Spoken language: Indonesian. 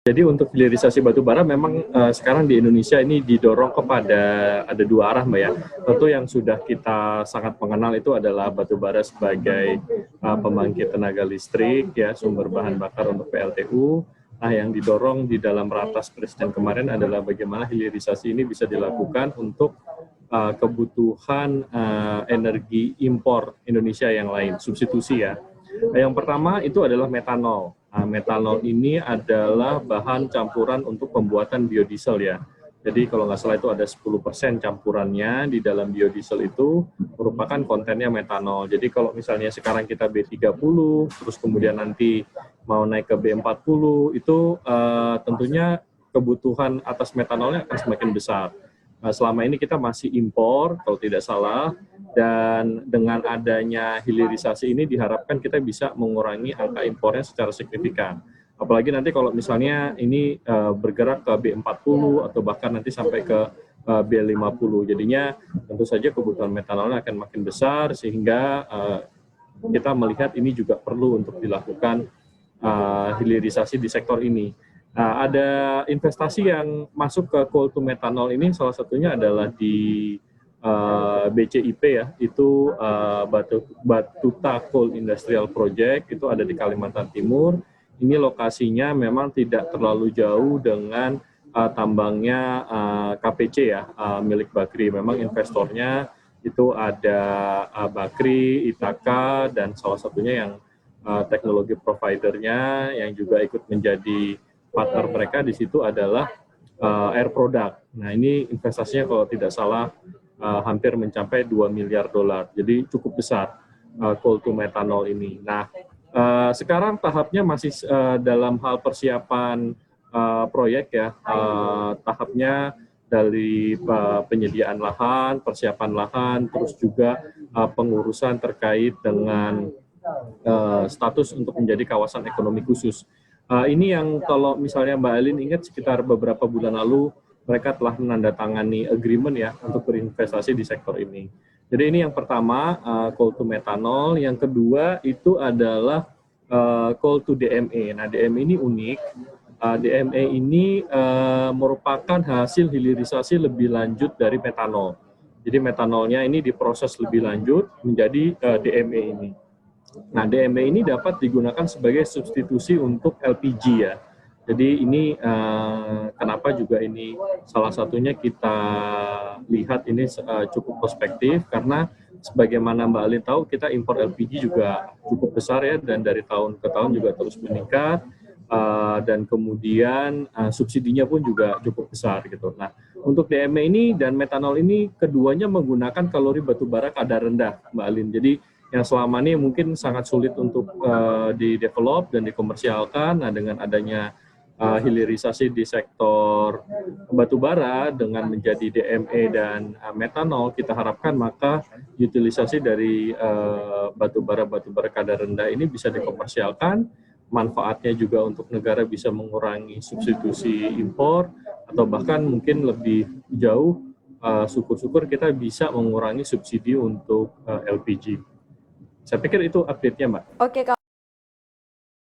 Jadi untuk hilirisasi batu bara memang sekarang di Indonesia ini didorong kepada ada dua arah, Mbak ya. Tentu yang sudah kita sangat mengenal itu adalah batu bara sebagai pembangkit tenaga listrik, ya, sumber bahan bakar untuk PLTU. Nah, yang didorong di dalam ratas Presiden kemarin adalah bagaimana hilirisasi ini bisa dilakukan untuk kebutuhan energi impor Indonesia yang lain, substitusi ya. Yang pertama itu adalah metanol. Nah, metanol ini adalah bahan campuran untuk pembuatan biodiesel ya. Jadi kalau nggak salah itu ada 10% campurannya di dalam biodiesel itu merupakan kontennya metanol. Jadi kalau misalnya sekarang kita B30, terus kemudian nanti mau naik ke B40, itu tentunya kebutuhan atas metanolnya akan semakin besar. Nah, selama ini kita masih impor, kalau tidak salah, dan dengan adanya hilirisasi ini diharapkan kita bisa mengurangi angka impornya secara signifikan. Apalagi nanti kalau misalnya ini bergerak ke B40 atau bahkan nanti sampai ke B50. Jadinya tentu saja kebutuhan metanolnya akan makin besar sehingga kita melihat ini juga perlu untuk dilakukan hilirisasi di sektor ini. Nah, ada investasi yang masuk ke coal to methanol ini, salah satunya adalah di BCIP ya, itu Batuta Coal Industrial Project, itu ada di Kalimantan Timur. Ini lokasinya memang tidak terlalu jauh dengan tambangnya KPC ya, milik Bakri. Memang investornya itu ada Bakri, Itaka, dan salah satunya yang teknologi providernya yang juga ikut menjadi partner mereka di situ adalah Air Product. Nah, ini investasinya kalau tidak salah hampir mencapai 2 miliar dolar. Jadi cukup besar coal to methanol ini. Nah, sekarang tahapnya masih dalam hal persiapan proyek ya. Tahapnya dari penyediaan lahan, persiapan lahan, terus juga pengurusan terkait dengan status untuk menjadi kawasan ekonomi khusus. Ini yang kalau misalnya Mbak Elin ingat sekitar beberapa bulan lalu mereka telah menandatangani agreement ya untuk berinvestasi di sektor ini. Jadi ini yang pertama coal to methanol, yang kedua itu adalah coal to DME. Nah, DME ini unik. DME ini merupakan hasil hilirisasi lebih lanjut dari metanol. Jadi metanolnya ini diproses lebih lanjut menjadi DME ini. Nah, DME ini dapat digunakan sebagai substitusi untuk LPG ya. Jadi ini kenapa juga ini salah satunya kita lihat ini cukup prospektif karena sebagaimana Mbak Ali tahu kita impor LPG juga cukup besar ya, dan dari tahun ke tahun juga terus meningkat, dan kemudian subsidinya pun juga cukup besar gitu. Nah, untuk DME ini dan metanol ini keduanya menggunakan kalori batubara kadar rendah, Mbak Alin. Jadi yang selama ini mungkin sangat sulit untuk di-develop dan dikomersialkan. Nah, dengan adanya hilirisasi di sektor batubara dengan menjadi DME dan metanol, kita harapkan maka utilisasi dari batubara kadar rendah ini bisa dikomersialkan. Manfaatnya juga untuk negara bisa mengurangi substitusi impor, atau bahkan mungkin lebih jauh, syukur-syukur kita bisa mengurangi subsidi untuk LPG. Saya pikir itu update-nya, Mbak. Oke,